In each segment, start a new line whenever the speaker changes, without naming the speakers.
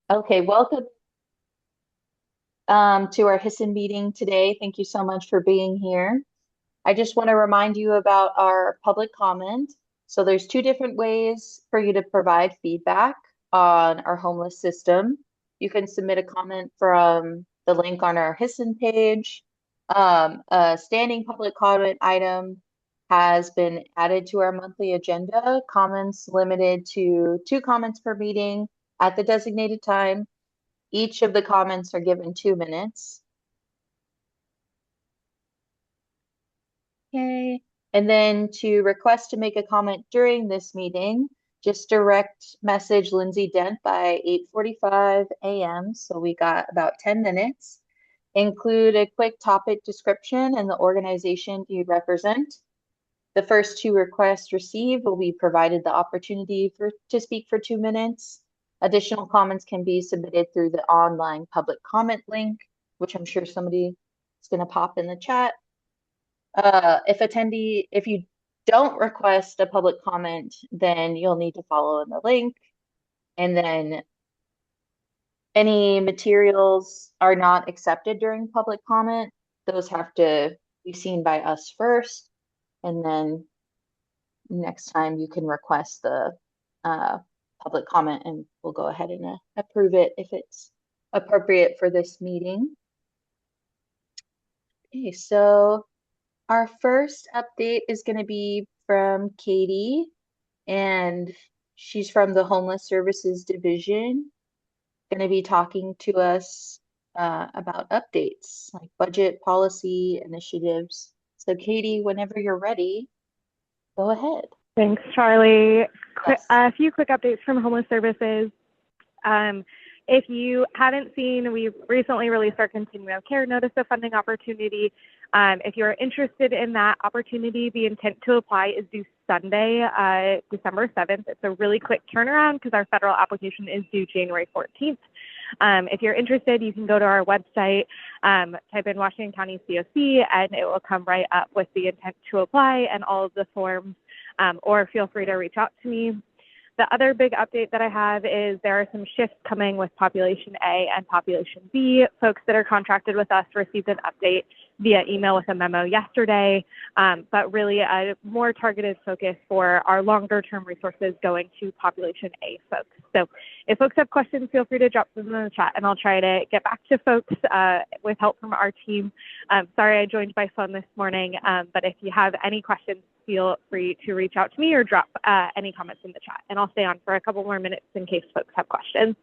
Okay, welcome to our HSSN meeting today. Thank you so much for being here. I just want to remind you about our public comment. So there's two different ways for you to provide feedback on our homeless system. You can submit a comment from the link on our HSSN page. A standing public comment item has been added to our monthly agenda. Comments limited to 2 comments per meeting at the designated time. Each of the comments are given 2 minutes. Okay. And then to request to make a comment during this meeting, just direct message Lindsay Dent by 8:45 a.m. So we got about 10 minutes. Include a quick topic description and the organization you represent. The first 2 requests received will be provided the opportunity to speak for 2 minutes. Additional comments can be submitted through the online public comment link, which I'm sure somebody is going to pop in the chat. If you don't request a public comment, then you'll need to follow in the link. And then any materials are not accepted during public comment. Those have to be seen by us first. And then next time you can request the uh, public comment and we'll go ahead and approve it if it's appropriate for this meeting. Okay, so our first update is going to be from Katie, and she's from the Homeless Services Division, going to be talking to us about updates like budget, policy, initiatives. So Katie, whenever you're ready, go ahead.
Thanks, Charlie.
Yes.
A few quick updates from Homeless Services. If you haven't seen, we've recently released our Continuum Care Notice of Funding Opportunity. If you're interested in that opportunity, the intent to apply is due Sunday, December 7th. It's a really quick turnaround because our federal application is due January 14th. If you're interested, you can go to our website, type in Washington County COC, and it will come right up with the intent to apply and all of the forms, or feel free to reach out to me. The other big update that I have is there are some shifts coming with Population A and Population B. Folks that are contracted with us received an update via email with a memo yesterday, but really a more targeted focus for our longer term resources going to Population A folks. So if folks have questions, feel free to drop them in the chat and I'll try to get back to folks with help from our team. Sorry I joined by phone this morning, but if you have any questions, feel free to reach out to me or drop any comments in the chat. And I'll stay on for a couple more minutes in case folks have questions.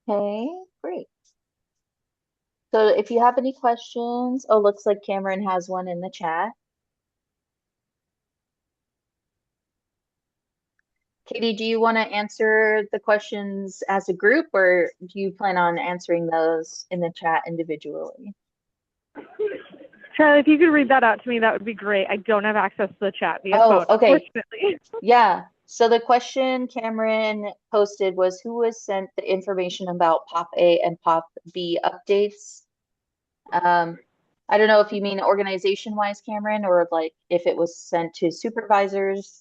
Okay, great. So if you have any questions, oh, looks like Cameron has one in the chat. Katie, do you want to answer the questions as a group or do you plan on answering those in the chat individually?
Charlie, if you could read that out to me, that would be great. I don't have access to the chat via phone,
Okay.
unfortunately.
Yeah. So the question Cameron posted was who was sent the information about Pop A and Pop B updates? I don't know if you mean organization-wise, Cameron, or like if it was sent to supervisors.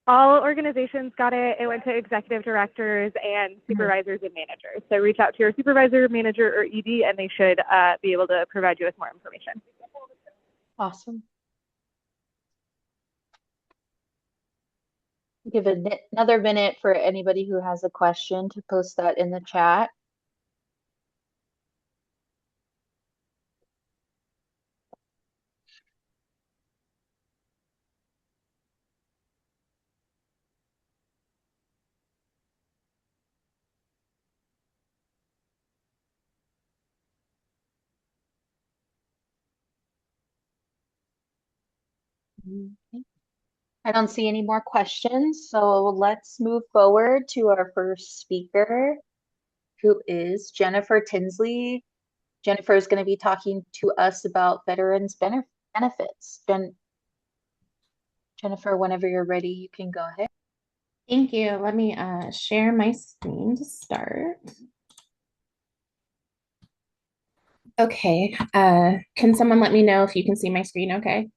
All organizations got it. It went to executive directors and supervisors and managers. So reach out to your supervisor, manager, or ED, and they should be able to provide you with more information.
Awesome. Give another minute for anybody who has a question to post that in the chat. Okay. I don't see any more questions, so let's move forward to our first speaker, who is Jennifer Tinsley. Jennifer is going to be talking to us about veterans benefits. Jennifer, whenever you're ready, you can go ahead.
Thank you. Let me share my screen to start. Okay. Can someone let me know if you can see my screen okay?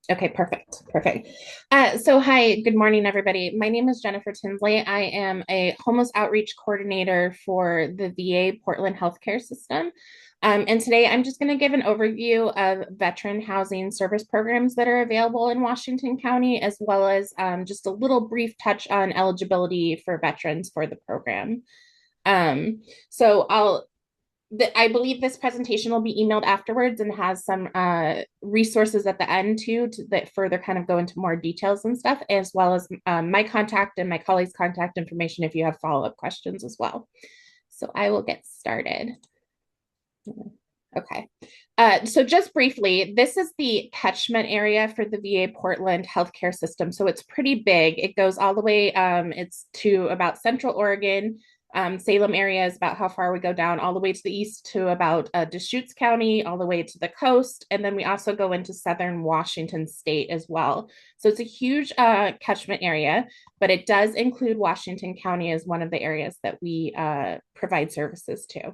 Okay, perfect. Perfect. Hi, good morning, everybody. My name is Jennifer Tinsley. I am a homeless outreach coordinator for the VA Portland Healthcare System. And today I'm just going to give an overview of veteran housing service programs that are available in Washington County, as well as just a little brief touch on eligibility for veterans for the program. Um, so I'll I believe this presentation will be emailed afterwards and has some resources at the end too that further kind of go into more details and stuff, as well as my contact and my colleagues' contact information if you have follow-up questions as well. So I will get started. Okay. So just briefly, this is the catchment area for the VA Portland healthcare system. So it's pretty big. It goes all the way, it's to about Central Oregon. Salem area is about how far we go down, all the way to the east to about Deschutes County, all the way to the coast. And then we also go into Southern Washington State as well. So it's a huge catchment area, but it does include Washington County as one of the areas that we provide services to.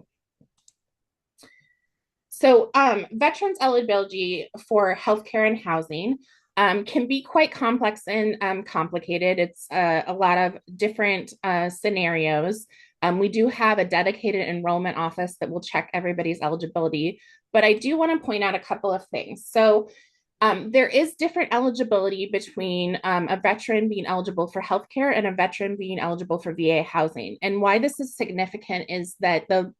Veterans eligibility for healthcare and housing can be quite complex and complicated. It's a lot of different scenarios. We do have a dedicated enrollment office that will check everybody's eligibility, but I do want to point out a couple of things. There is different eligibility between a veteran being eligible for healthcare and a veteran being eligible for VA housing. And why this is significant is that the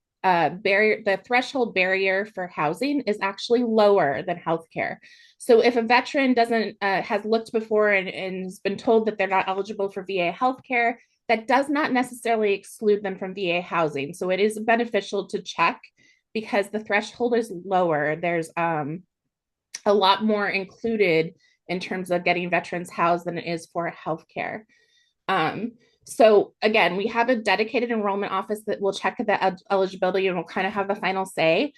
threshold barrier for housing is actually lower than healthcare. So if a veteran doesn't has looked before and has been told that they're not eligible for VA healthcare, that does not necessarily exclude them from VA housing. So it is beneficial to check because the threshold is lower. There's a lot more included in terms of getting veterans housed than it is for healthcare. So again, we have a dedicated enrollment office that will check the eligibility and will kind of have the final say.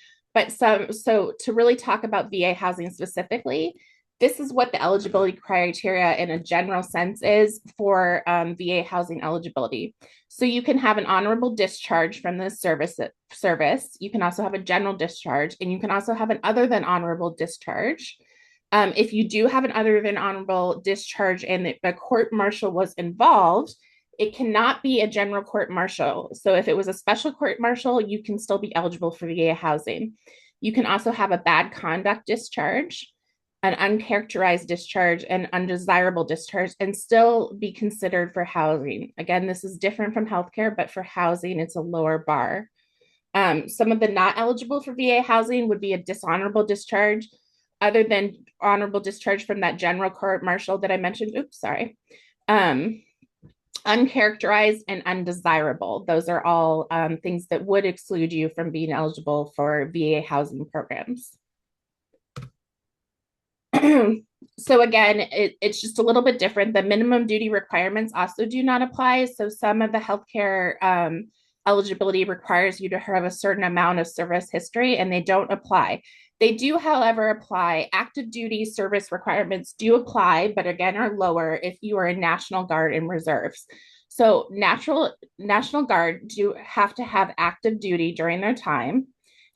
So to really talk about VA housing specifically, this is what the eligibility criteria in a general sense is for VA housing eligibility. So you can have an honorable discharge from the service. You can also have a general discharge, and you can also have an other than honorable discharge. If you do have an other than honorable discharge and the court martial was involved, it cannot be a general court martial. So if it was a special court martial, you can still be eligible for VA housing. You can also have a bad conduct discharge, an uncharacterized discharge, and undesirable discharge, and still be considered for housing. Again, this is different from healthcare, but for housing, it's a lower bar. Some of the not eligible for VA housing would be a dishonorable discharge, other than honorable discharge from that general court martial that I mentioned. Oops, sorry. Uncharacterized and undesirable. Those are all things that would exclude you from being eligible for VA housing programs. So again, it's just a little bit different. The minimum duty requirements also do not apply. So some of the healthcare eligibility requires you to have a certain amount of service history, and they don't apply. They do, however, apply. Active duty service requirements do apply, but again are lower if you are in National Guard and reserves. So National Guard do have to have active duty during their time,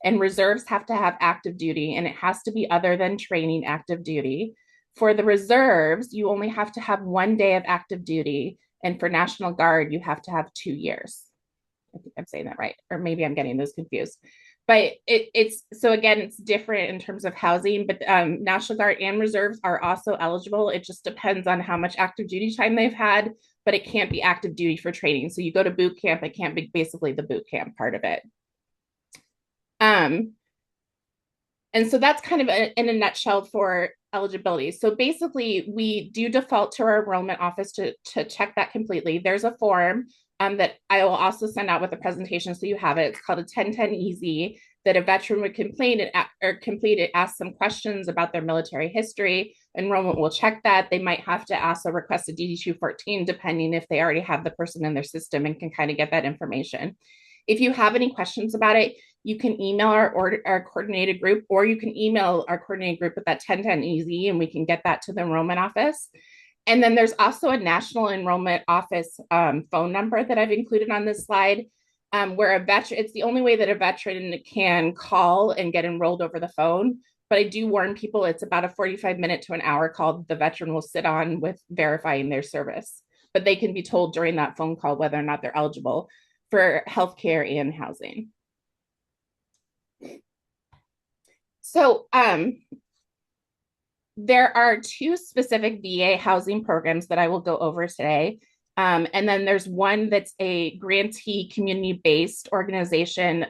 and reserves have to have active duty, and it has to be other than training active duty. For the reserves, you only have to have 1 day of active duty, and for National Guard, you have to have 2 years. I think I'm saying that right, or maybe I'm getting those confused. But it's so again, it's different in terms of housing, but National Guard and reserves are also eligible. It just depends on how much active duty time they've had, but it can't be active duty for training. So you go to boot camp, it can't be basically the boot camp part of it. And so that's kind of in a nutshell for eligibility. So basically, we do default to our enrollment office to check that completely. There's a form that I will also send out with the presentation so you have it. It's called a 1010 Easy that a veteran would complete it, ask some questions about their military history. Enrollment will check that. They might have to also request a DD-214 depending if they already have the person in their system and can kind of get that information. If you have any questions about it, you can email our coordinated group, or you can email our coordinated group with that 1010 Easy, and we can get that to the enrollment office. And then there's also a National Enrollment Office phone number that I've included on this slide. where a veteran, it's the only way that a veteran can call and get enrolled over the phone. But I do warn people it's about a 45-minute to an hour call that the veteran will sit on with verifying their service. But they can be told during that phone call whether or not they're eligible for healthcare and housing. So there are two specific VA housing programs that I will go over today. And then there's one that's a grantee community-based organization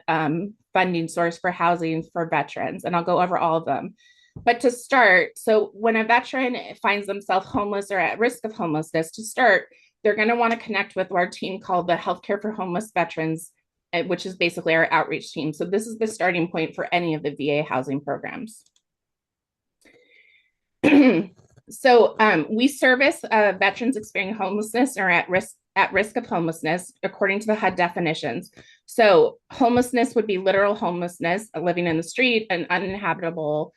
funding source for housing for veterans, and I'll go over all of them. But to start, so when a veteran finds themselves homeless or at risk of homelessness, to start, they're going to want to connect with our team called the Healthcare for Homeless Veterans, which is basically our outreach team. So this is the starting point for any of the VA housing programs. So we service veterans experiencing homelessness or at risk of homelessness according to the HUD definitions. So homelessness would be literal homelessness, living in the street, an uninhabitable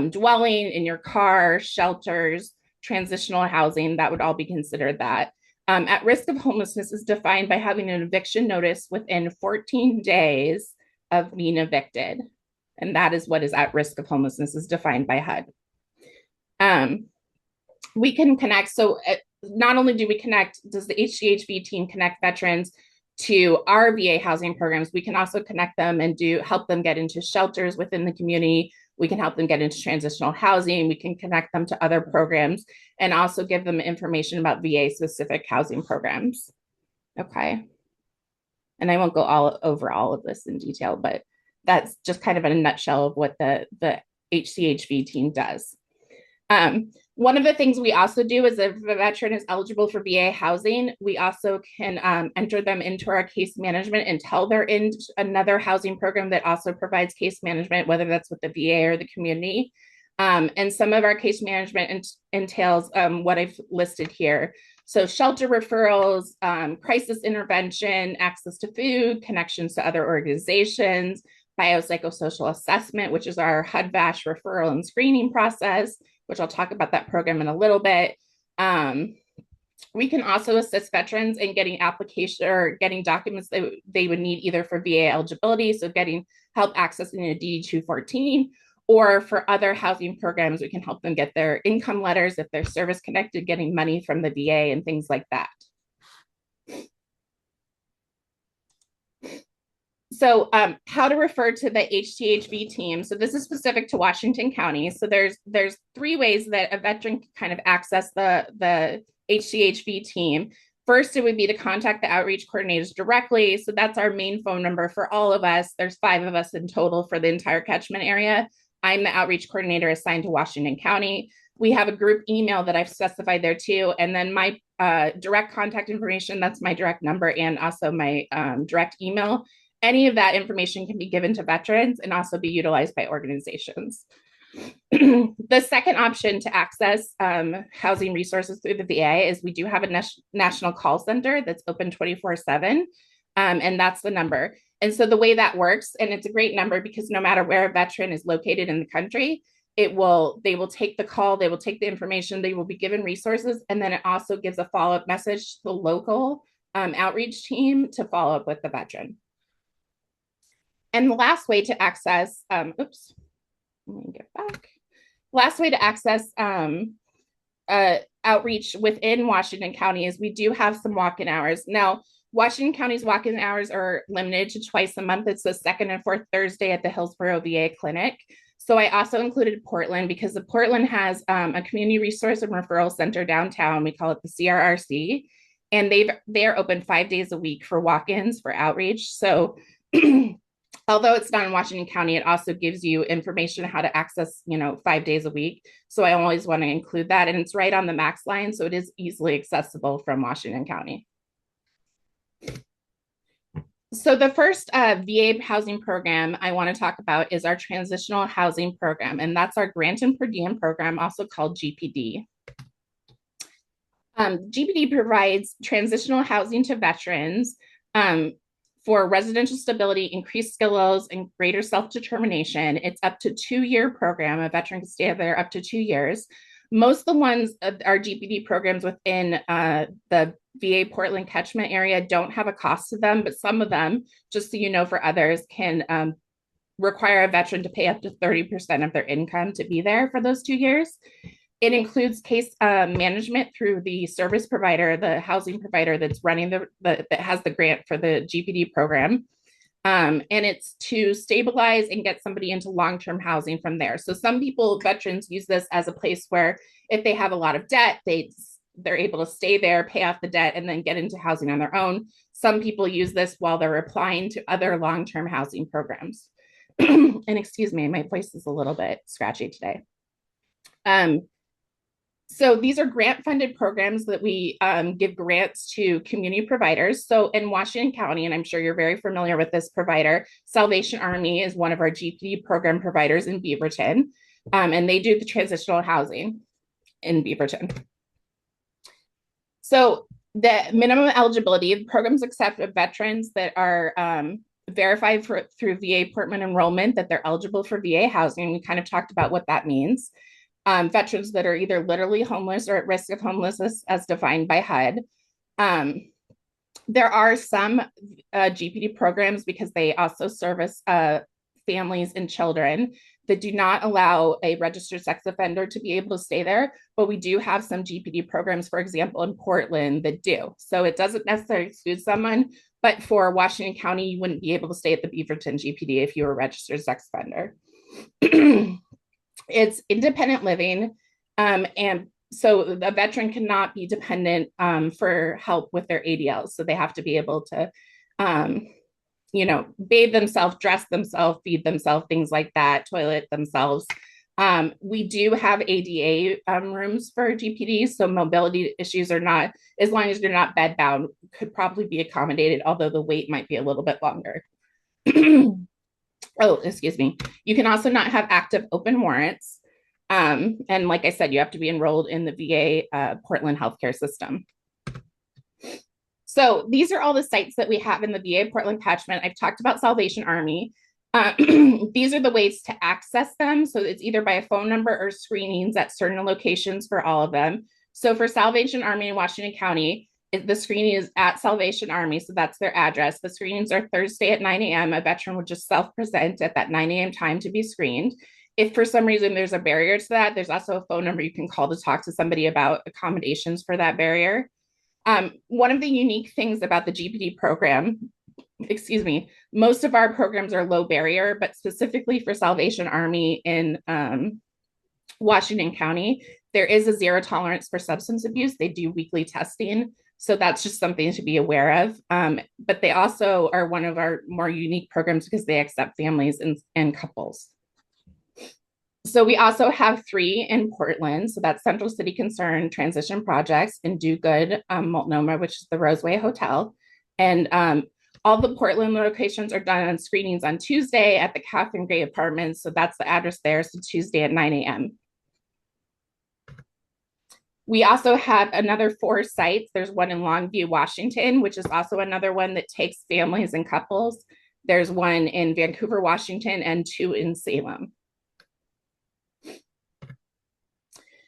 dwelling, in your car, shelters, transitional housing, that would all be considered that. At risk of homelessness is defined by having an eviction notice within 14 days of being evicted. And that is what is at risk of homelessness is defined by HUD. We can connect. So not only do we connect, does the HCHV team connect veterans to our VA housing programs, we can also connect them and help them get into shelters within the community. We can help them get into transitional housing. We can connect them to other programs and also give them information about VA specific housing programs. Okay. And I won't go over all of this in detail, but that's just kind of in a nutshell of what the HCHV team does. One of the things we also do is if a veteran is eligible for VA housing, we also can enter them into our case management until they're in another housing program that also provides case management, whether that's with the VA or the community. And some of our case management entails what I've listed here. So shelter referrals, crisis intervention, access to food, connections to other organizations, biopsychosocial assessment, which is our HUD-VASH referral and screening process, which I'll talk about that program in a little bit. We can also assist veterans in getting application or getting documents that they would need either for VA eligibility, so getting help accessing a DD-214, or for other housing programs, we can help them get their income letters if they're service connected, getting money from the VA and things like that. So how to refer to the HTHV team. So this is specific to Washington County. So there's three ways that a veteran can kind of access the HTHV team. First, it would be to contact the outreach coordinators directly. So that's our main phone number for all of us. There's 5 of us in total for the entire catchment area. I'm the outreach coordinator assigned to Washington County. We have a group email that I've specified there too. And then my direct contact information, that's my direct number and also my direct email. Any of that information can be given to veterans and also be utilized by organizations. The second option to access housing resources through the VA is we do have a national call center that's open 24/7, and that's the number. And so the way that works, and it's a great number because no matter where a veteran is located in the country, they will take the call, they will take the information, they will be given resources, and then it also gives a follow-up message to the local outreach team to follow up with the veteran. And the last way to access, let me get back. Last way to access outreach within Washington County is we do have some walk-in hours. Now, Washington County's walk-in hours are limited to twice a month. It's the second and fourth Thursday at the Hillsborough VA Clinic. So I also included Portland because the Portland has a community resource and referral center downtown. We call it the CRRC. And they are open 5 days a week for walk-ins for outreach. So although it's not in Washington County, it also gives you information on how to access, 5 days a week. So I always want to include that. And it's right on the MAX line. So it is easily accessible from Washington County. So the first VA housing program I want to talk about is our transitional housing program. And that's our grant and per diem program, also called GPD. GPD provides transitional housing to veterans for residential stability, increased skills, and greater self-determination. It's up to 2-year program. A veteran can stay there up to 2 years. Most of the ones are GPD programs within the VA Portland catchment area don't have a cost to them, but some of them, just so you know, for others, can require a veteran to pay up to 30% of their income to be there for those 2 years. It includes case management through the service provider, the housing provider that's running that has the grant for the GPD program. And it's to stabilize and get somebody into long-term housing from there. So some people, veterans, use this as a place where if they have a lot of debt, they're able to stay there, pay off the debt, and then get into housing on their own. Some people use this while they're applying to other long-term housing programs. And excuse me, my voice is a little bit scratchy today. So these are grant funded programs that we give grants to community providers. So in Washington County, and I'm sure you're very familiar with this provider, Salvation Army is one of our GPD program providers in Beaverton, and they do the transitional housing in Beaverton. So the minimum eligibility, the programs accept veterans that are verified through VA Portland enrollment that they're eligible for VA housing. We kind of talked about what that means. Veterans that are either literally homeless or at risk of homelessness as defined by HUD. There are some GPD programs because they also service families and children that do not allow a registered sex offender to be able to stay there, but we do have some GPD programs, for example, in Portland that do. So it doesn't necessarily exclude someone, but for Washington County, you wouldn't be able to stay at the Beaverton GPD if you were a registered sex offender. It's independent living, and so a veteran cannot be dependent for help with their ADLs. So they have to be able to, bathe themselves, dress themselves, feed themselves, things like that, toilet themselves. We do have ADA rooms for GPDs, so mobility issues are not, as long as you're not bedbound, could probably be accommodated, although the wait might be a little bit longer. Oh, excuse me. You can also not have active open warrants. And like I said, you have to be enrolled in the VA Portland healthcare system. So these are all the sites that we have in the VA Portland catchment. I've talked about Salvation Army. These are the ways to access them. So it's either by a phone number or screenings at certain locations for all of them. So for Salvation Army in Washington County, the screening is at Salvation Army, so that's their address. The screenings are Thursday at 9 a.m. A veteran would just self-present at that 9 a.m. time to be screened. If for some reason there's a barrier to that, there's also a phone number you can call to talk to somebody about accommodations for that barrier. One of the unique things about the GPD program, most of our programs are low barrier, but specifically for Salvation Army in Washington County, there is a zero tolerance for substance abuse. They do weekly testing. So that's just something to be aware of. But they also are one of our more unique programs because they accept families and couples. So we also have 3 in Portland. So that's Central City Concern Transition Projects in Do Good, Multnomah, which is the Roseway Hotel. And all the Portland locations are done on screenings on Tuesday at the Catherine Gray Apartments. So that's the address there. So Tuesday at 9 a.m. We also have another 4 sites. There's one in Longview, Washington, which is also another one that takes families and couples. There's one in Vancouver, Washington, and 2 in Salem.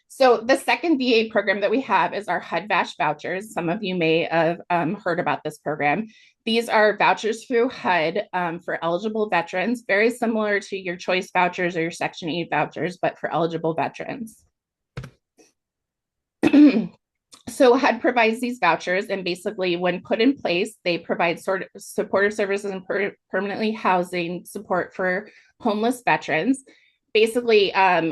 So the second VA program that we have is our HUD-VASH vouchers. Some of you may have heard about this program. These are vouchers through HUD for eligible veterans, very similar to your choice vouchers or your Section 8 vouchers, but for eligible veterans. So HUD provides these vouchers, and basically when put in place, they provide sort of supportive services and permanently housing support for homeless veterans. Basically,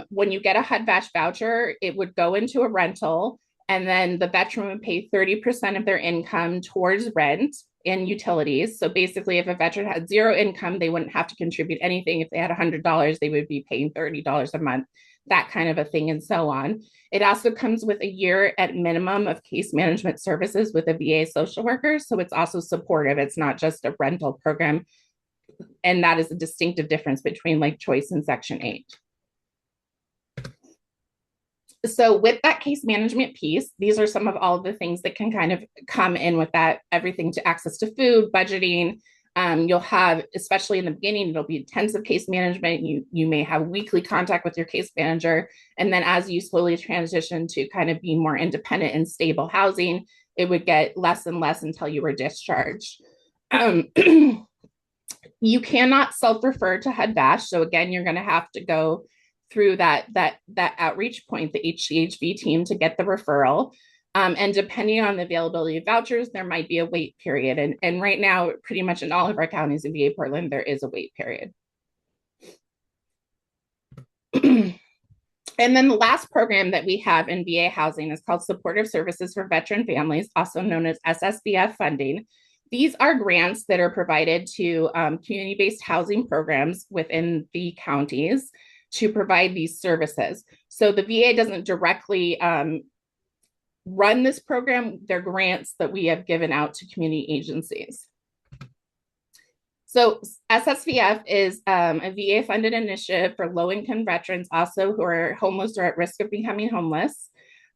when you get a HUD-VASH voucher, it would go into a rental, and then the veteran would pay 30% of their income towards rent and utilities. So basically, if a veteran had 0 income, they wouldn't have to contribute anything. If they had $100, they would be paying $30 a month, that kind of a thing, and so on. It also comes with a year at minimum of case management services with a VA social worker. So it's also supportive. It's not just a rental program. And that is a distinctive difference between like choice and Section 8. So with that case management piece, these are some of all of the things that can kind of come in with that, everything to access to food, budgeting, You'll have, especially in the beginning, it'll be intensive case management. You may have weekly contact with your case manager. And then as you slowly transition to kind of being more independent and stable housing, it would get less and less until you were discharged. You cannot self-refer to HUD-VASH. So again, you're going to have to go through that outreach point, the HCHV team, to get the referral. And depending on the availability of vouchers, there might be a wait period. And right now, pretty much in all of our counties in VA Portland, there is a wait period. And then the last program that we have in VA housing is called Supportive Services for Veteran Families, also known as SSVF funding. These are grants that are provided to community-based housing programs within the counties to provide these services. So the VA doesn't directly run this program. They're grants that we have given out to community agencies. So SSVF is a VA-funded initiative for low-income veterans also who are homeless or at risk of becoming homeless.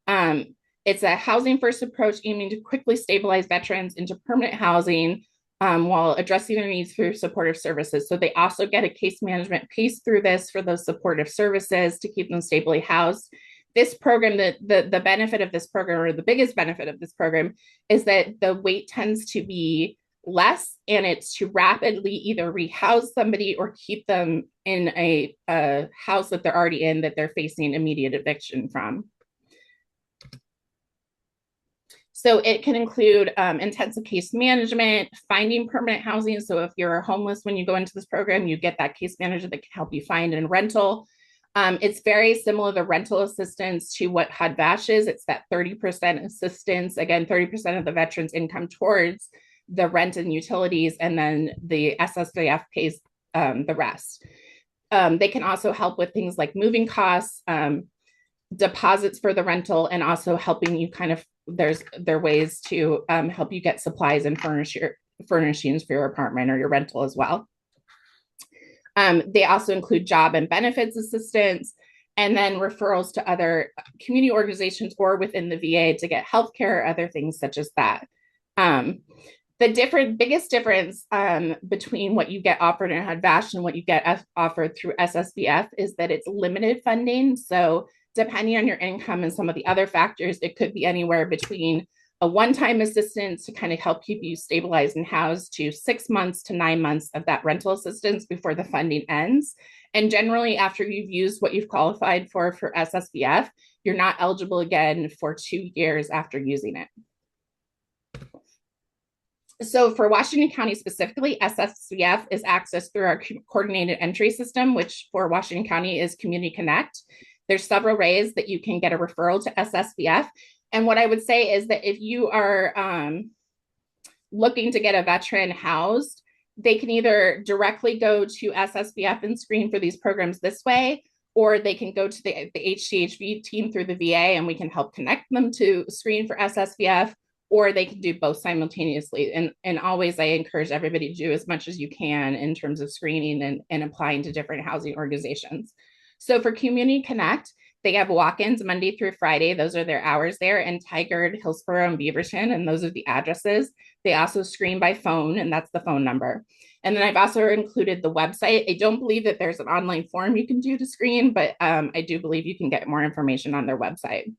It's a housing-first approach aiming to quickly stabilize veterans into permanent housing while addressing their needs through supportive services. So they also get a case management piece through this for those supportive services to keep them stably housed. This program, the benefit of this program, or the biggest benefit of this program, is that the wait tends to be less, and it's to rapidly either rehouse somebody or keep them in a house that they're already in that they're facing immediate eviction from. So it can include intensive case management, finding permanent housing. So if you're homeless when you go into this program, you get that case manager that can help you find a rental. It's very similar to rental assistance to what HUD-VASH is. It's that 30% assistance, again, 30% of the veteran's income towards the rent and utilities, and then the SSVF pays the rest. They can also help with things like moving costs, deposits for the rental, and also helping you kind of, there are ways to help you get supplies and furnishings for your apartment or your rental as well. They also include job and benefits assistance, and then referrals to other community organizations or within the VA to get healthcare, other things such as that. The biggest difference between what you get offered in HUD-VASH and what you get offered through SSVF is that it's limited funding. So depending on your income and some of the other factors, it could be anywhere between a one-time assistance to kind of help keep you stabilized and housed to 6 months to 9 months of that rental assistance before the funding ends. And generally, after you've used what you've qualified for SSVF, you're not eligible again for 2 years after using it. So for Washington County specifically, SSVF is accessed through our coordinated entry system, which for Washington County is Community Connect. There's several ways that you can get a referral to SSVF. And what I would say is that if you are looking to get a veteran housed, they can either directly go to SSVF and screen for these programs this way, or they can go to the HCHV team through the VA and we can help connect them to screen for SSVF, or they can do both simultaneously. And always I encourage everybody to do as much as you can in terms of screening and applying to different housing organizations. So for Community Connect, they have walk-ins Monday through Friday. Those are their hours there, and Tigard, Hillsborough, and Beaverton, and those are the addresses. They also screen by phone, and that's the phone number. And then I've also included the website. I don't believe that there's an online form you can do to screen, but I do believe you can get more information on their website.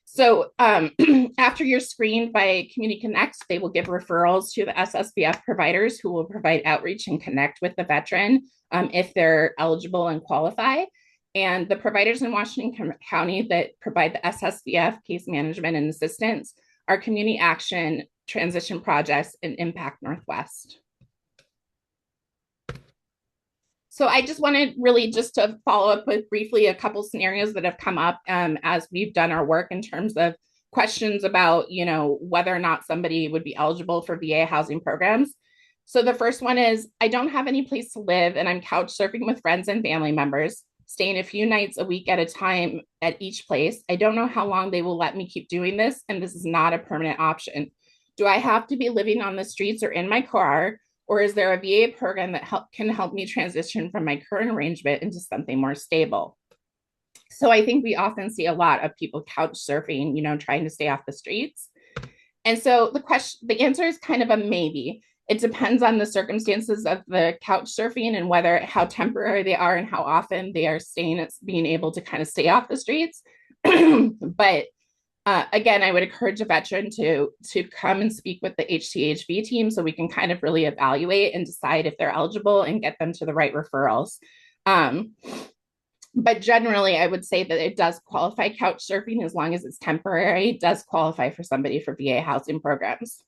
So after you're screened by Community Connect, they will give referrals to the SSVF providers who will provide outreach and connect with the veteran if they're eligible and qualify. And the providers in Washington County that provide the SSVF case management and assistance are Community Action, Transition Projects, and Impact Northwest. So I just wanted really just to follow up with briefly a couple scenarios that have come up as we've done our work in terms of questions about, you know, whether or not somebody would be eligible for VA housing programs. So the first one is, I don't have any place to live and I'm couch surfing with friends and family members, staying a few nights a week at a time at each place. I don't know how long they will let me keep doing this, and this is not a permanent option. Do I have to be living on the streets or in my car? Or is there a VA program that can help me transition from my current arrangement into something more stable? So I think we often see a lot of people couch surfing, you know, trying to stay off the streets. And so the answer is kind of a maybe. It depends on the circumstances of the couch surfing and whether how temporary they are and how often they are staying at being able to kind of stay off the streets. But again, I would encourage a veteran to come and speak with the HTHV team so we can kind of really evaluate and decide if they're eligible and get them to the right referrals. Um, but generally, I would say that it does qualify couch surfing as long as it's temporary. It does qualify for somebody for VA housing programs.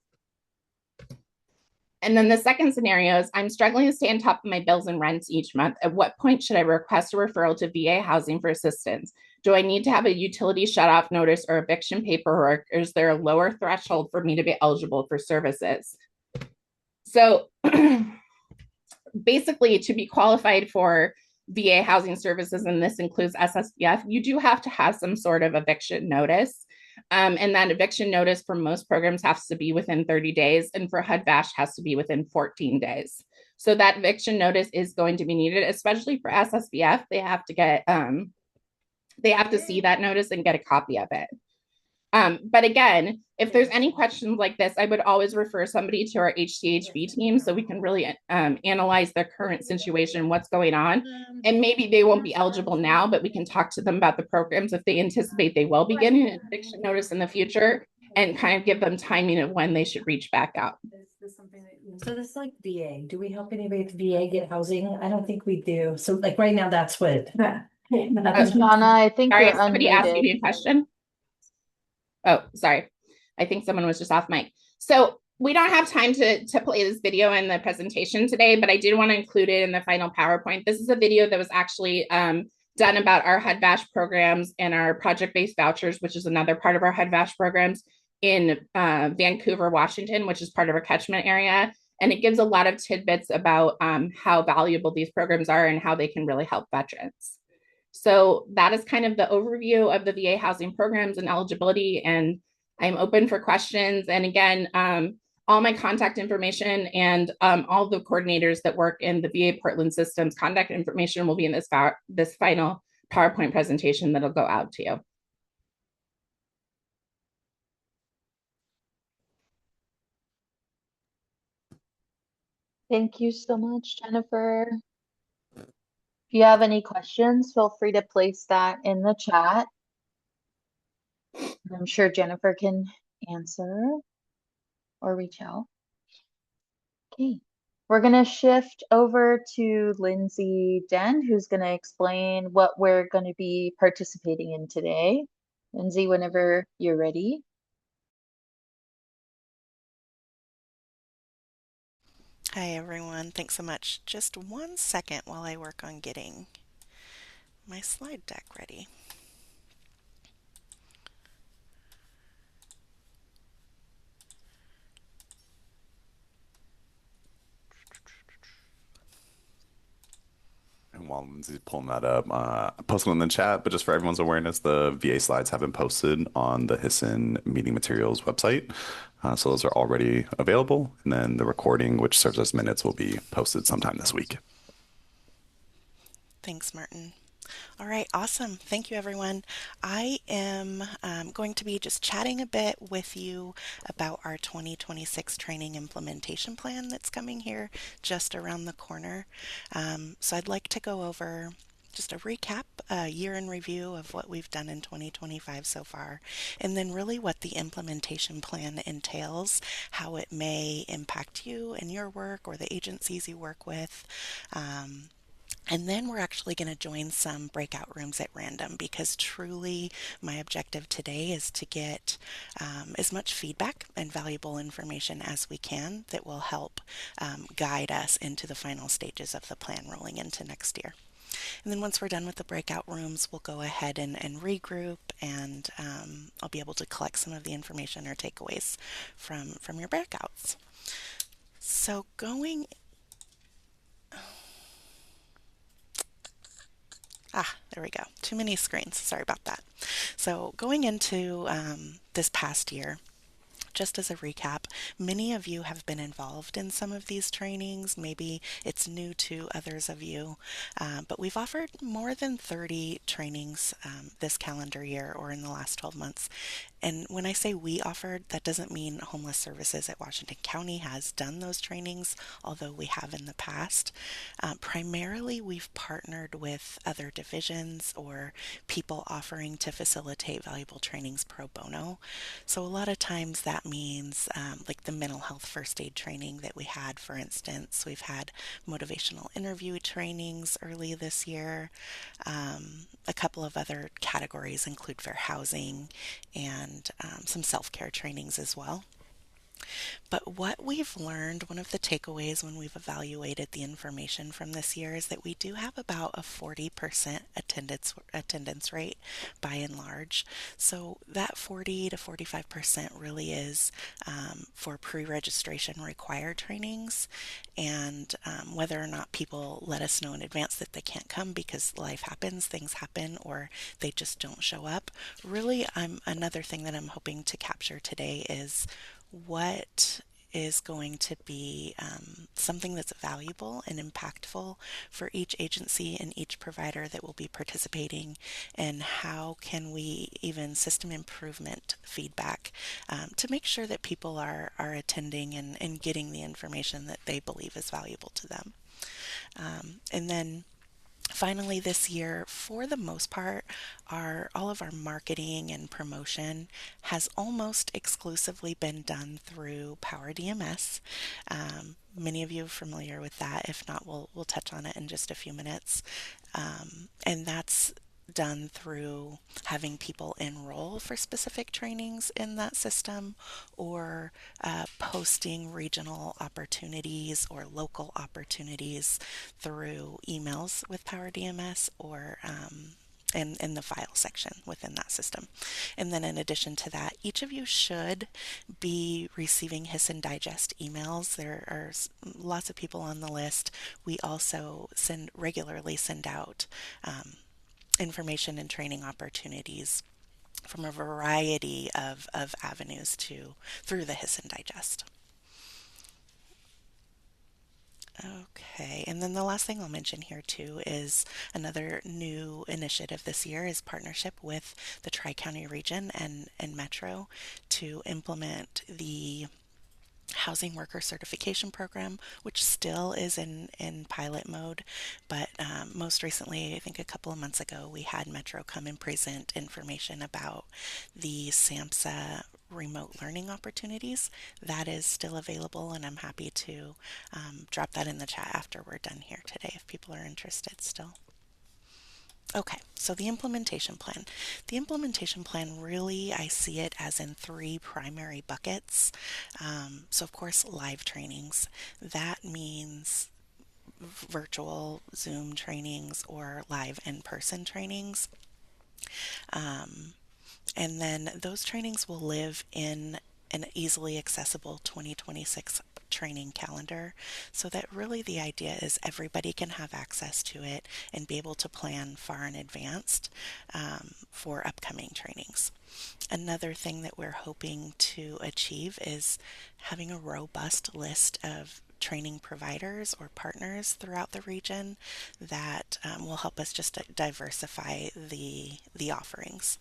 And then the second scenario is I'm struggling to stay on top of my bills and rents each month. At what point should I request a referral to VA housing for assistance? Do I need to have a utility shutoff notice or eviction paperwork? Or is there a lower threshold for me to be eligible for services? So basically, to be qualified for VA housing services, and this includes SSBF, you do have to have some sort of eviction notice. And that eviction notice for most programs has to be within 30 days, and for HUD-VASH has to be within 14 days. So that eviction notice is going to be needed, especially for SSBF. They have to see that notice and get a copy of it. But again, if there's any questions like this, I would always refer somebody to our HCHV team so we can really analyze their current situation, what's going on. And maybe they won't be eligible now, but we can talk to them about the programs if they anticipate they will be getting an eviction notice in the future and kind of give them timing of when they should reach back out.
So this is like VA. Do we help anybody at VA get housing? I don't think we do. So like right now, that's what.
Donna, I think
Sorry,
you're
somebody asked
unmuted.
me a question. Oh, sorry. I think someone was just off mic. So we don't have time to play this video in the presentation today, but I did want to include it in the final PowerPoint. This is a video that was actually done about our HUD-VASH programs and our project-based vouchers, which is another part of our HUD-VASH programs in Vancouver, Washington, which is part of our catchment area. And it gives a lot of tidbits about how valuable these programs are and how they can really help veterans. So that is kind of the overview of the VA housing programs and eligibility. And I'm open for questions. And again, all my contact information and all the coordinators that work in the VA Portland systems contact information will be in this final PowerPoint presentation that'll go out to you.
Thank you so much, Jennifer. If you have any questions, feel free to place that in the chat. I'm sure Jennifer can answer or reach out. Okay, we're going to shift over to Lindsay Dent, who's going to explain what we're going to be participating in today. Lindsay, whenever you're ready.
Hi everyone, thanks so much. Just 1 second while I work on getting my slide deck ready.
And while Lindsay's pulling that up, I posted in the chat, but just for everyone's awareness, the VA slides have been posted on the HSSN meeting materials website. So those are already available. And then the recording, which serves as minutes, will be posted sometime this week.
Thanks, Martin. All right, awesome. Thank you, everyone. I am going to be just chatting a bit with you about our 2026 training implementation plan that's coming here just around the corner. So I'd like to go over just a recap, a year in review of what we've done in 2025 so far, and then really what the implementation plan entails, how it may impact you and your work or the agencies you work with. And then we're actually going to join some breakout rooms at random because truly my objective today is to get as much feedback and valuable information as we can that will help guide us into the final stages of the plan rolling into next year. And then once we're done with the breakout rooms, we'll go ahead and regroup, and I'll be able to collect some of the information or takeaways from your breakouts. So there we go. Too many screens. Sorry about that. So going into this past year, Just as a recap, many of you have been involved in some of these trainings. Maybe it's new to others of you, but we've offered more than 30 trainings this calendar year or in the last 12 months. And when I say we offered, that doesn't mean Homeless Services at Washington County has done those trainings, although we have in the past. Primarily, we've partnered with other divisions or people offering to facilitate valuable trainings pro bono. So a lot of times that means like the mental health first aid training that we had, for instance. We've had motivational interview trainings early this year. A couple of other categories include fair housing and some self-care trainings as well. But what we've learned, one of the takeaways when we've evaluated the information from this year is that we do have about a 40% attendance rate by and large. So that 40 to 45% really is for pre-registration required trainings, and whether or not people let us know in advance that they can't come because life happens, things happen, or they just don't show up. Really, another thing that I'm hoping to capture today is what is going to be something that's valuable and impactful for each agency and each provider that will be participating, and how can we even system improvement feedback to make sure that people are attending and getting the information that they believe is valuable to them. And then finally, this year, for the most part, all of our marketing and promotion has almost exclusively been done through Power DMS. Many of you are familiar with that. If not, we'll touch on it in just a few minutes. And that's done through having people enroll for specific trainings in that system, or posting regional opportunities or local opportunities through emails with Power DMS, or in the file section within that system. And then in addition to that, each of you should be receiving HSSN Digest emails. There are lots of people on the list. We also regularly send out information and training opportunities from a variety of avenues through the HSSN Digest. Okay, and then the last thing I'll mention here too is another new initiative this year is partnership with the Tri-County region and Metro to implement the Housing Worker Certification Program, which still is in pilot mode. But most recently, I think a couple of months ago, we had Metro come and present information about the SAMHSA remote learning opportunities. That is still available, and I'm happy to drop that in the chat after we're done here today if people are interested still. Okay, so the implementation plan. The implementation plan, really, I see it as in three primary buckets. So of course, live trainings. That means virtual Zoom trainings or live in-person trainings. And then those trainings will live in an easily accessible 2026 training calendar, so that really the idea is everybody can have access to it and be able to plan far in advance for upcoming trainings. Another thing that we're hoping to achieve is having a robust list of training providers or partners throughout the region that will help us just diversify the offerings.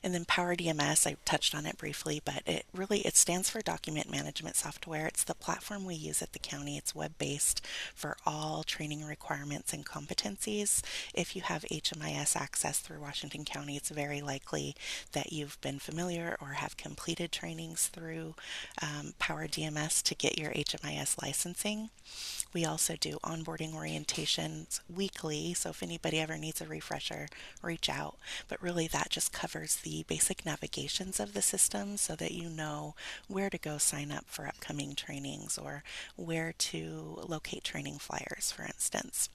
And then Power DMS, I touched on it briefly, but it stands for Document Management Software. It's the platform we use at the county. It's web-based for all training requirements and competencies. If you have HMIS access through Washington County, it's very likely that you've been familiar or have completed trainings through Power DMS to get your HMIS licensing. We also do onboarding orientations weekly, so if anybody ever needs a refresher, reach out. But really that just covers the basic navigations of the system so that you know where to go sign up for upcoming trainings or where to locate training flyers, for instance.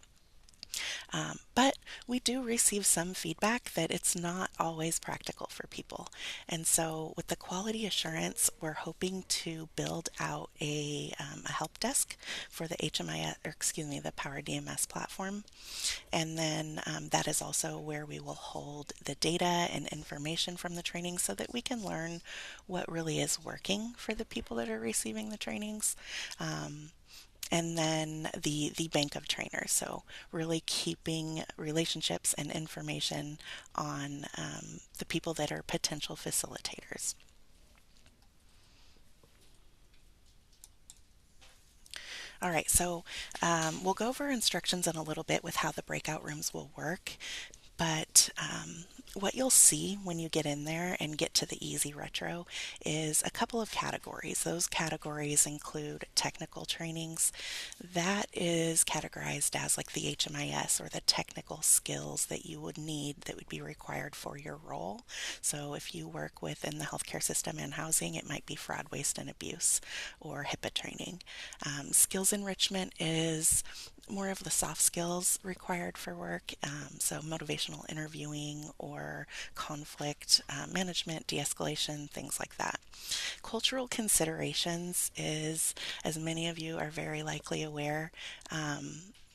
But we do receive some feedback that it's not always practical for people. And so with the quality assurance, we're hoping to build out a help desk for the HMIS, or excuse me, the Power DMS platform. And then that is also where we will hold the data and information from the training so that we can learn what really is working for the people that are receiving the trainings. And then the bank of trainers. So really keeping relationships and information on the people that are potential facilitators. All right, so we'll go over instructions in a little bit with how the breakout rooms will work. But what you'll see when you get in there and get to the Easy Retro is a couple of categories. Those categories include technical trainings. That is categorized as like the HMIS or the technical skills that you would need that would be required for your role. So if you work within the healthcare system and housing, it might be fraud, waste, and abuse or HIPAA training. Skills enrichment is more of the soft skills required for work, so motivational interviewing or conflict management, de-escalation, things like that. Cultural considerations is, as many of you are very likely aware,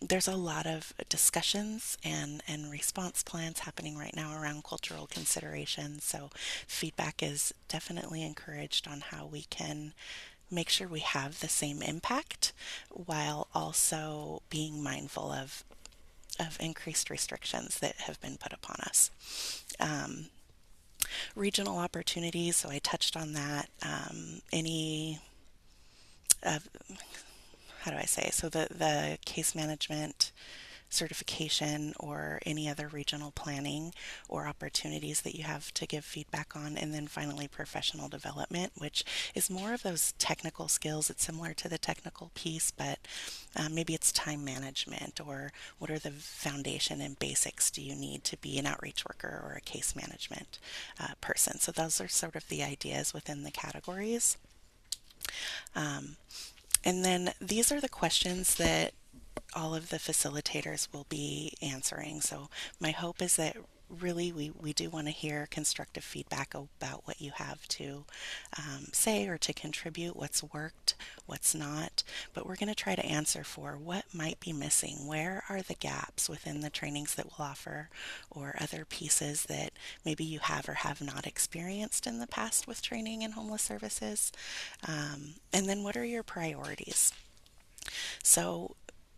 there's a lot of discussions and response plans happening right now around cultural considerations, so feedback is definitely encouraged on how we can make sure we have the same impact while also being mindful of increased restrictions that have been put upon us. Regional opportunities, so I touched on that. Any, how do I say? So the case management certification or any other regional planning or opportunities that you have to give feedback on. And then finally, professional development, which is more of those technical skills. It's similar to the technical piece, but maybe it's time management or what are the foundation and basics do you need to be an outreach worker or a case management person. So those are sort of the ideas within the categories. And then these are the questions that all of the facilitators will be answering. So my hope is that really we do want to hear constructive feedback about what you have to say or to contribute, what's worked, what's not. But we're going to try to answer for what might be missing. Where are the gaps within the trainings that we'll offer or other pieces that maybe you have or have not experienced in the past with training in homeless services? And then what are your priorities? So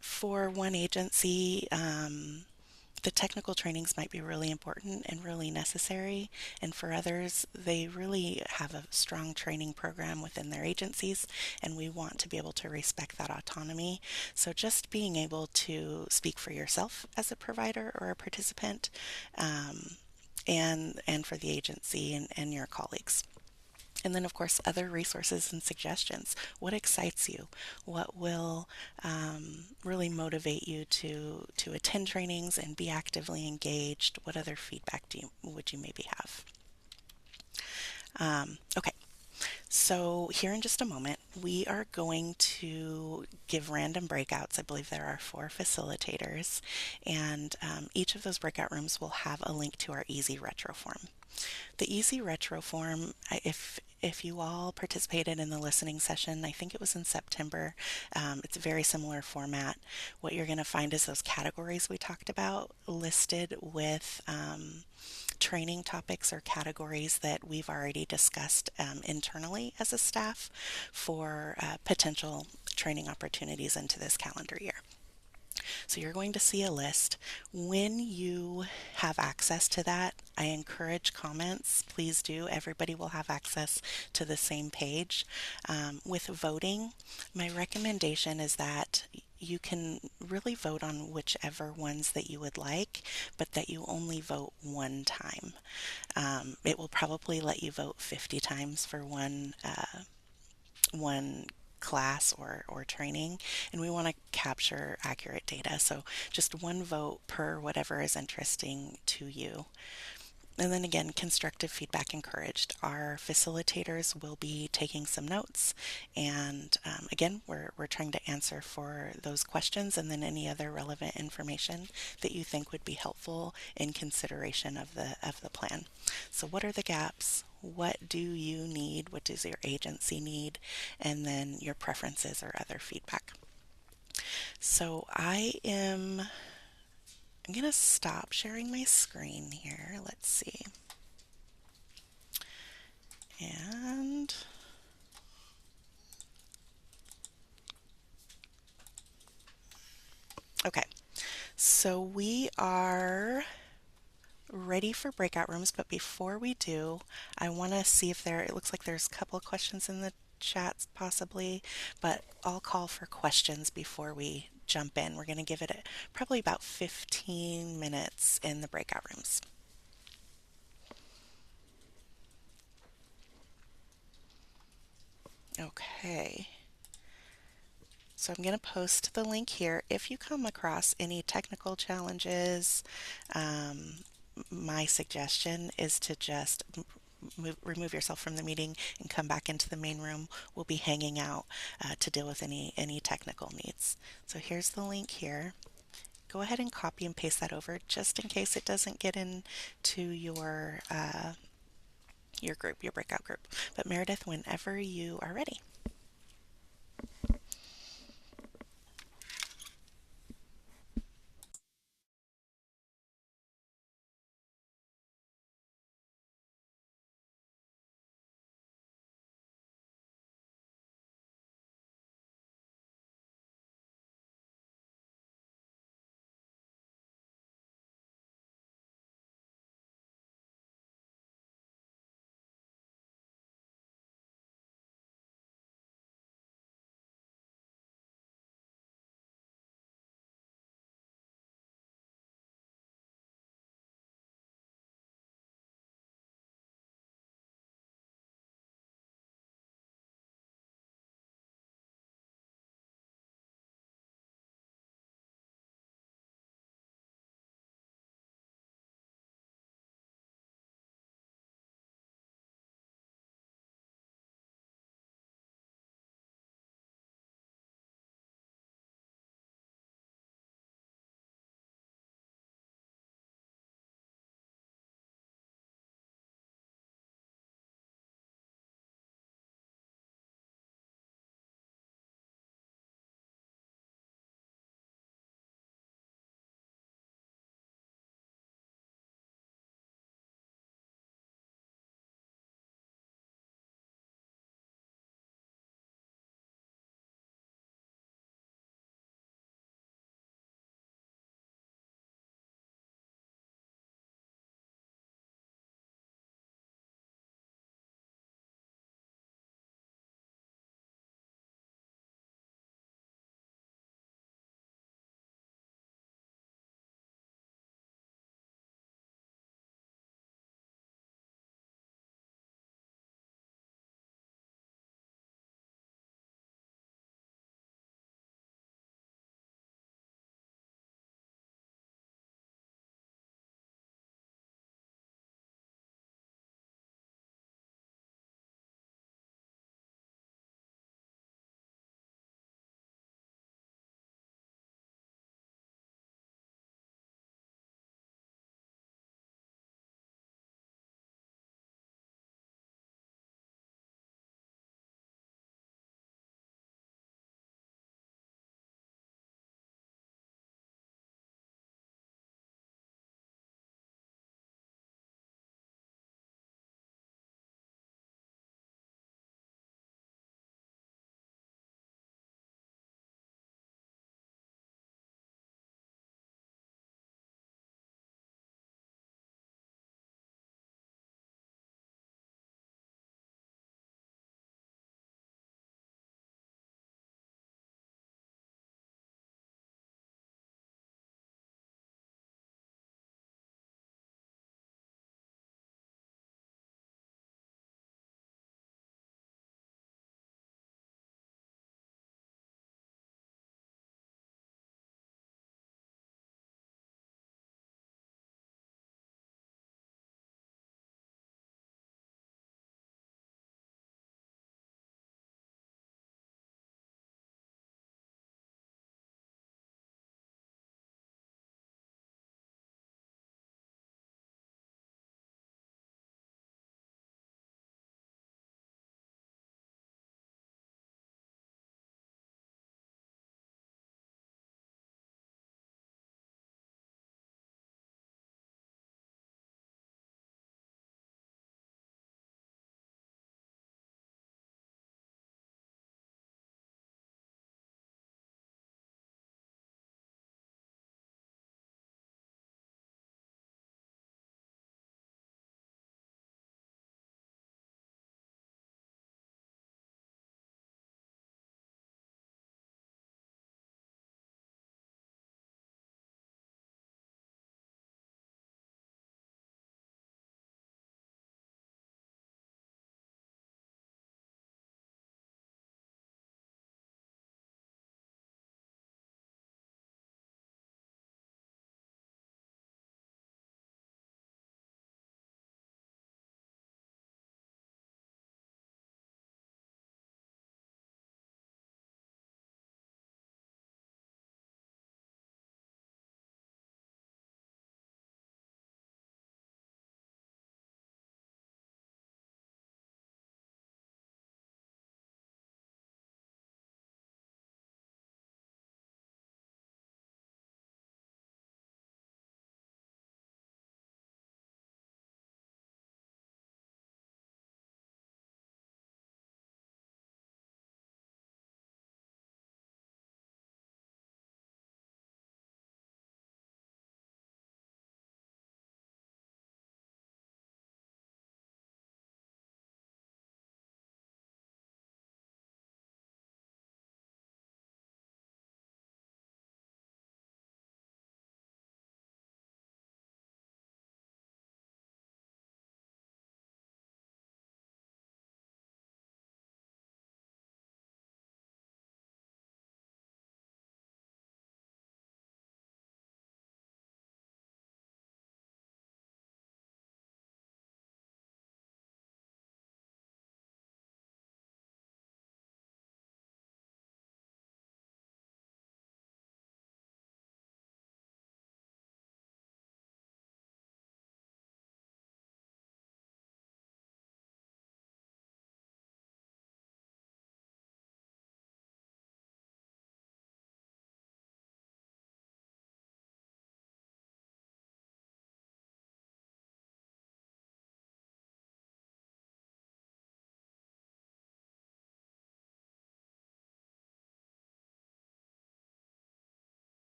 for one agency, the technical trainings might be really important and really necessary, and for others, they really have a strong training program within their agencies, and we want to be able to respect that autonomy. So just being able to speak for yourself as a provider or a participant, and for the agency and your colleagues. And then, of course, other resources and suggestions. What excites you? What will really motivate you to attend trainings and be actively engaged? What other feedback would you maybe have? Okay, so here in just a moment, we are going to give random breakouts. I believe there are 4 facilitators, and each of those breakout rooms will have a link to our Easy Retro form. The Easy Retro form, if you all participated in the listening session, I think it was in September, it's a very similar format. What you're going to find is those categories we talked about listed with training topics or categories that we've already discussed internally as a staff for potential training opportunities into this calendar year. So you're going to see a list. When you have access to that, I encourage comments. Please do. Everybody will have access to the same page. With voting, my recommendation is that you can really vote on whichever ones that you would like, but that you only vote one time. It will probably let you vote 50 times for one class or training, and we want to capture accurate data. So just one vote per whatever is interesting to you. And then again, constructive feedback encouraged. Our facilitators will be taking some notes, and again, we're trying to answer for those questions and then any other relevant information that you think would be helpful in consideration of the plan. So, what are the gaps? What do you need? What does your agency need? And then your preferences or other feedback. So, I'm going to stop sharing my screen here. Let's see. And okay, so we are ready for breakout rooms, but before we do, I want to see if it looks like there's a couple of questions in the chats possibly, but I'll call for questions before we jump in. We're going to give it probably about 15 minutes in the breakout rooms. Okay. So I'm going to post the link here. If you come across any technical challenges, my suggestion is to just remove yourself from the meeting and come back into the main room. We'll be hanging out to deal with any technical needs. So here's the link here. Go ahead and copy and paste that over just in case it doesn't get into your group, your breakout group. But Meredith, whenever you are ready.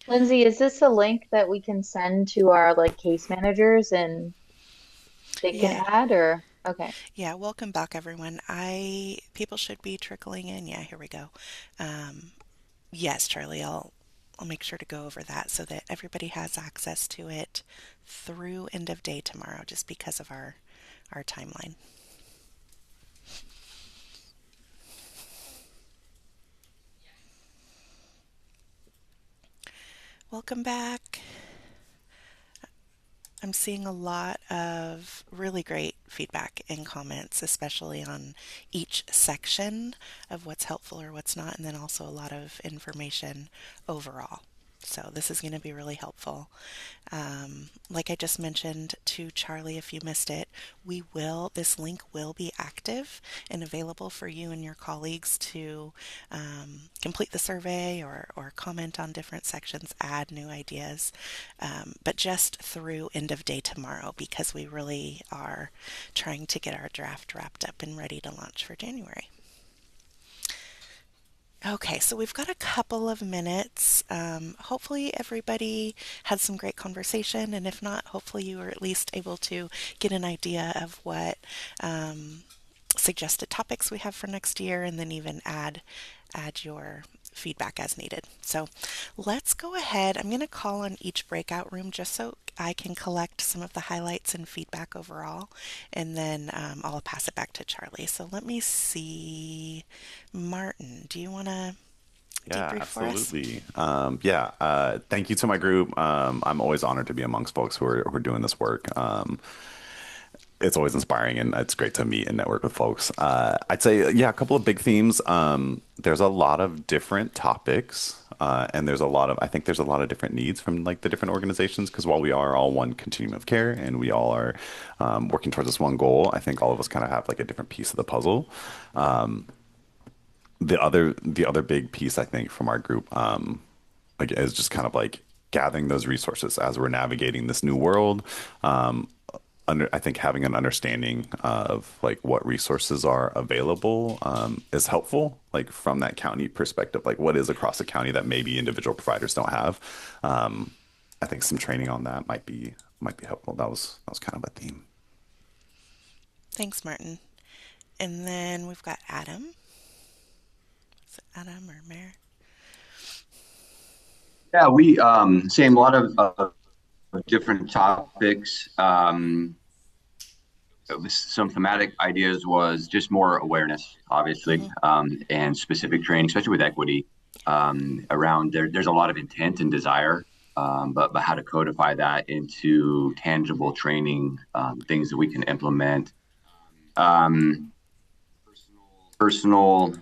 Lindsay, is this a link that we can send to our like case managers and they can
Yeah,
add or okay.
yeah. Welcome back, everyone. People should be trickling in. Yeah, here we go. Um, yes, Charlie, I'll make sure to go over that so that everybody has access to it through end of day tomorrow, just because of our timeline. Welcome back. I'm seeing a lot of really great feedback and comments, especially on each section of what's helpful or what's not, and then also a lot of information overall. So this is going to be really helpful. Like I just mentioned to Charlie, if you missed it, this link will be active and available for you and your colleagues to complete the survey or comment on different sections, add new ideas, but just through end of day tomorrow because we really are trying to get our draft wrapped up and ready to launch for January. Okay, so we've got a couple of minutes. Hopefully, everybody had some great conversation, and if not, hopefully, you were at least able to get an idea of what suggested topics we have for next year, and then even add your feedback as needed. So let's go ahead. I'm going to call on each breakout room just so I can collect some of the highlights and feedback overall, and then I'll pass it back to Charlie. So let me see. Martin, do you want to
Yeah,
debrief for us?
absolutely. Thank you to my group. I'm always honored to be amongst folks who are doing this work. It's always inspiring and it's great to meet and network with folks. I'd say, yeah, a couple of big themes. There's a lot of different topics, and I think there's a lot of different needs from like the different organizations because while we are all one continuum of care and we all are working towards this one goal, I think all of us kind of have like a different piece of the puzzle. The other big piece I think from our group like is just kind of like gathering those resources as we're navigating this new world. I think having an understanding of like what resources are available is helpful, like from that county perspective, like what is across the county that maybe individual providers don't have. Um, I think some training on that might be helpful. That was kind of a theme.
Thanks, Martin. And then we've got Adam. Is it Adam or Mayor?
Yeah, we same a lot of different topics. Some thematic ideas was just more awareness, obviously,
Mm-hmm.
and specific training, especially with equity around there. There's a lot of intent and desire, but how to codify that into tangible training, things that we can implement. Um, personal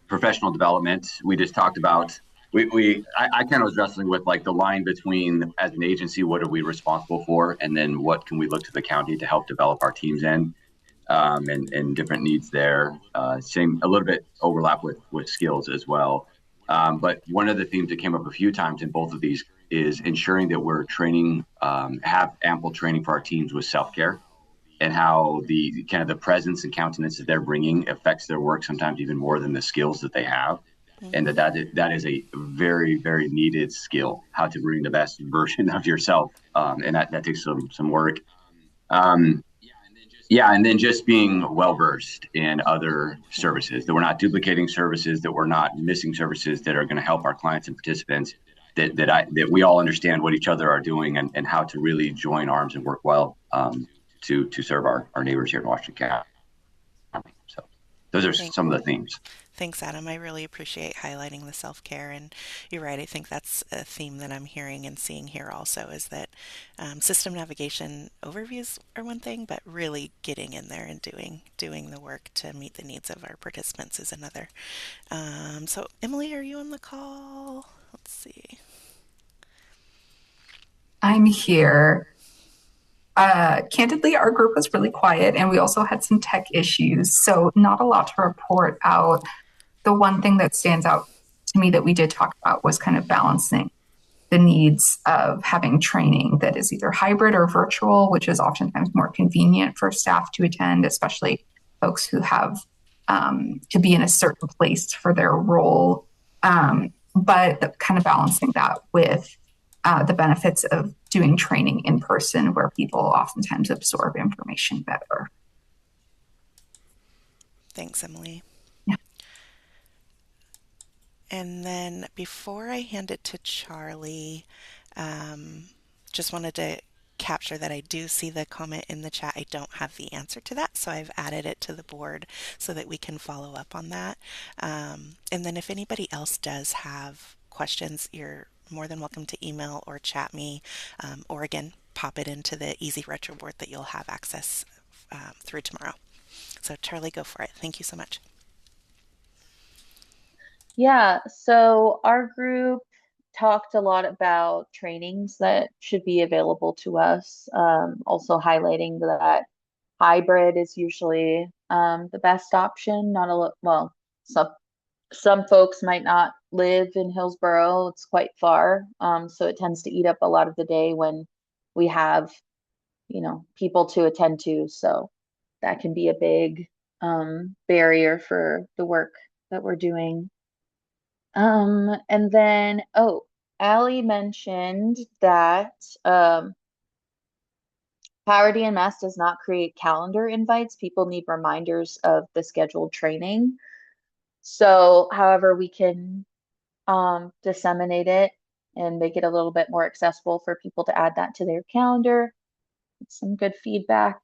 professional development. We just talked about I kind of was wrestling with like the line between as an agency, what are we responsible for, and then what can we look to the county to help develop our teams in, and different needs there. Same a little bit overlap with skills as well. But one of the themes that came up a few times in both of these is ensuring that we're training, have ample training for our teams with self care and how the kind of the presence and countenance that they're bringing affects their work sometimes even more than the skills that they have, and
Mm-hmm.
that is a very very needed skill, how to bring the best version of yourself, and that takes some work. um, yeah, and then just being well versed in other services, that we're not duplicating services, that we're not missing services that are going to help our clients and participants, that we all understand what each other are doing, and how to really join arms and work well, to serve our neighbors here in Washington County. So those are
Thank,
some of the themes.
Thanks, Adam. I really appreciate highlighting the self-care, and you're right. I think that's a theme that I'm hearing and seeing here also is that system navigation overviews are one thing, but really getting in there and doing the work to meet the needs of our participants is another. So, Emily, are you on the call? Let's see.
I'm here. Candidly, our group was really quiet and we also had some tech issues, so not a lot to report out. The one thing that stands out to me that we did talk about was kind of balancing the needs of having training that is either hybrid or virtual, which is oftentimes more convenient for staff to attend, especially folks who have to be in a certain place for their role. but kind of balancing that with the benefits of doing training in person where people oftentimes absorb information better.
Thanks, Emily.
Yeah.
And then before I hand it to Charlie, just wanted to capture that I do see the comment in the chat. I don't have the answer to that, so I've added it to the board so that we can follow up on that. And then if anybody else does have questions, you're more than welcome to email or chat me, or again, pop it into the Easy Retro board that you'll have access through tomorrow. So Charlie, go for it. Thank you so much.
Yeah, so our group talked a lot about trainings that should be available to us, also highlighting that hybrid is usually the best option. Not a lot, well, some folks might not live in Hillsborough. It's quite far, so it tends to eat up a lot of the day when we have, people to attend to. So that can be a big barrier for the work that we're doing. And then, oh, Allie mentioned that Power DMS does not create calendar invites. People need reminders of the scheduled training. So, however, we can disseminate it and make it a little bit more accessible for people to add that to their calendar. It's some good feedback.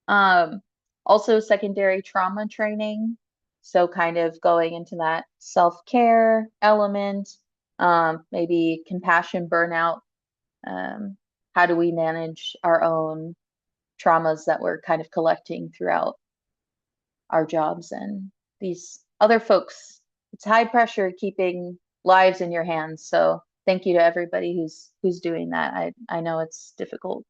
Um, Also secondary trauma training. So kind of going into that self-care element, maybe compassion burnout. Um, how do we manage our own traumas that we're kind of collecting throughout our jobs and these other folks? It's high pressure keeping lives in your hands. So thank you to everybody who's doing that. I know it's difficult.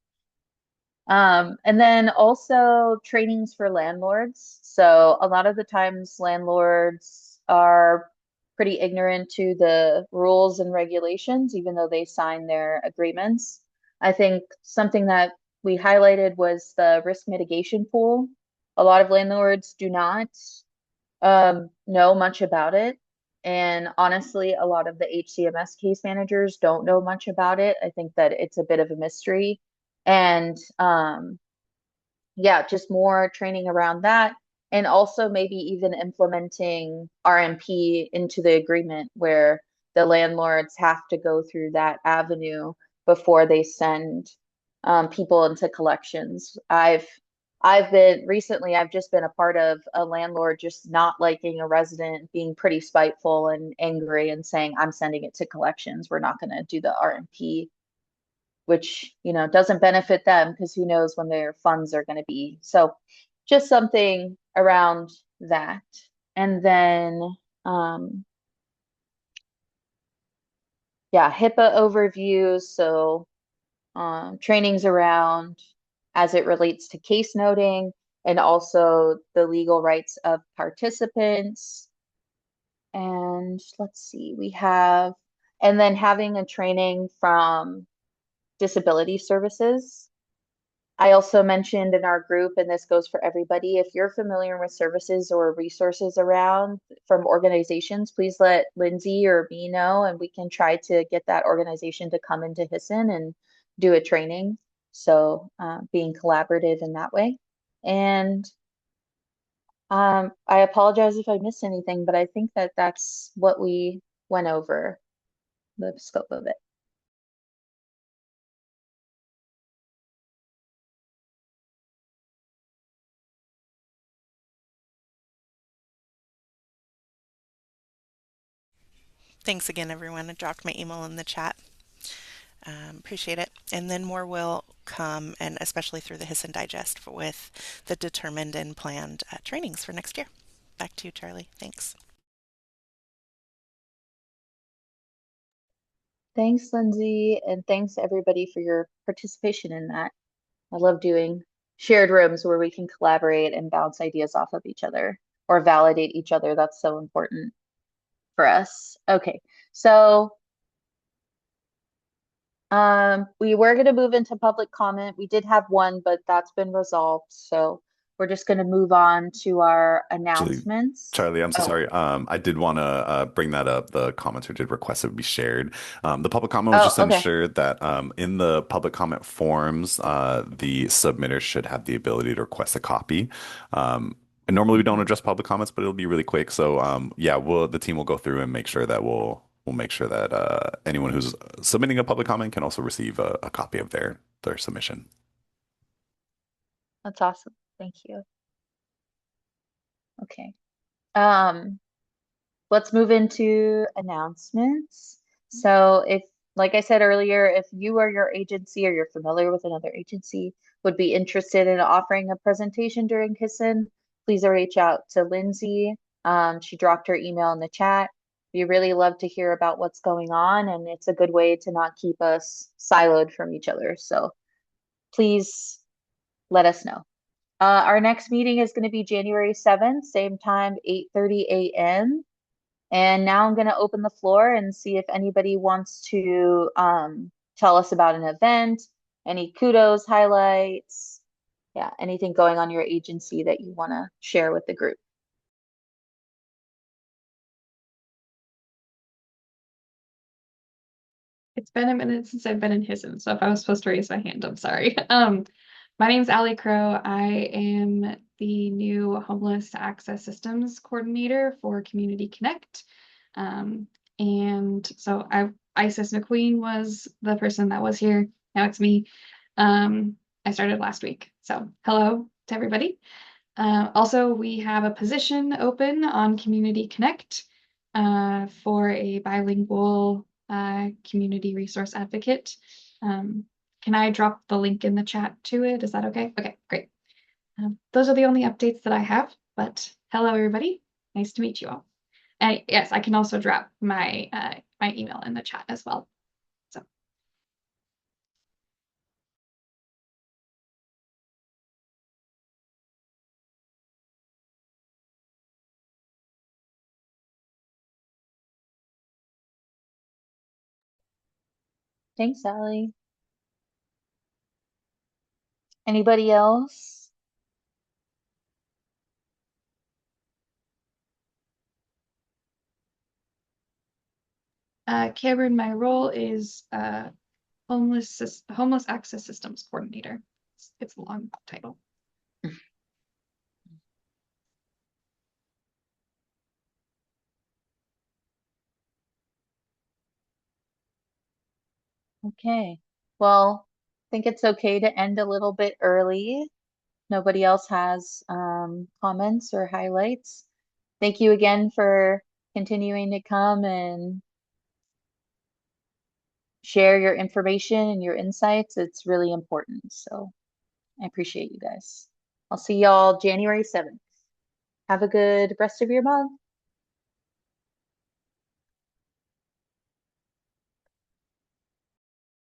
And then also trainings for landlords. So a lot of the times landlords are pretty ignorant to the rules and regulations, even though they sign their agreements. I think something that we highlighted was the risk mitigation pool. A lot of landlords do not know much about it. And honestly, a lot of the HCMS case managers don't know much about it. I think that it's a bit of a mystery. And yeah, just more training around that. And also maybe even implementing RMP into the agreement where the landlords have to go through that avenue before they send people into collections. I've just been a part of a landlord just not liking a resident, being pretty spiteful and angry and saying, I'm sending it to collections. We're not going to do the RMP, which, doesn't benefit them because who knows when their funds are going to be. So just something around that. And then, yeah, HIPAA overviews. So trainings around as it relates to case noting and also the legal rights of participants. And let's see, and then having a training from disability services. I also mentioned in our group, and this goes for everybody, if you're familiar with services or resources around from organizations, please let Lindsay or me know, and we can try to get that organization to come into HSSN and do a training. So being collaborative in that way. And I apologize if I missed anything, but I think that that's what we went over, the scope of it.
Thanks again, everyone. I dropped my email in the chat. Appreciate it. And then more will come, and especially through the HSSN Digest with the determined and planned trainings for next year. Back to you, Charlie. Thanks.
Thanks, Lindsay, and thanks everybody for your participation in that. I love doing shared rooms where we can collaborate and bounce ideas off of each other or validate each other. That's so important for us. Okay, so we were going to move into public comment. We did have one, but that's been resolved. So we're just going to move on to our
Actually,
announcements.
Charlie, I'm so
Oh,
sorry. I did want to bring that up. The commenter did request it be shared. The public comment was
oh,
just to
okay.
ensure that in the public comment forms, the submitter should have the ability to request a copy. And normally we don't
Mhm.
address public comments, but it'll be really quick. So yeah, the team will go through and make sure that we'll make sure that anyone who's submitting a public comment can also receive a copy of their submission.
That's awesome. Thank you. Okay. Um, let's move into announcements. So if, like I said earlier, if you or your agency or you're familiar with another agency would be interested in offering a presentation during HSSN, please reach out to Lindsay. She dropped her email in the chat. We really love to hear about what's going on, and it's a good way to not keep us siloed from each other. So please let us know. Our next meeting is going to be January 7th, same time, 8:30 a.m. And now I'm going to open the floor and see if anybody wants to tell us about an event, any kudos, highlights, yeah, anything going on your agency that you want to share with the group.
It's been a minute since I've been in HISN, so if I was supposed to raise my hand, I'm sorry. My name's Allie Crow. I am the new Homeless Access Systems Coordinator for Community Connect. And so Isis McQueen was the person that was here. Now it's me. I started last week. So hello to everybody. Also, we have a position open on Community Connect for a bilingual community resource advocate. Can I drop the link in the chat to it? Is that okay? Okay, great. Those are the only updates that I have, but hello, everybody. Nice to meet you all. And yes, I can also drop my my email in the chat as well. So.
Thanks, Sally. Anybody else?
Cameron, my role is homeless access systems coordinator. It's a long title.
Okay. Well, I think it's okay to end a little bit early. Nobody else has comments or highlights. Thank you again for continuing to come and share your information and your insights. It's really important. So I appreciate you guys. I'll see y'all January 7th. Have a good rest of your month.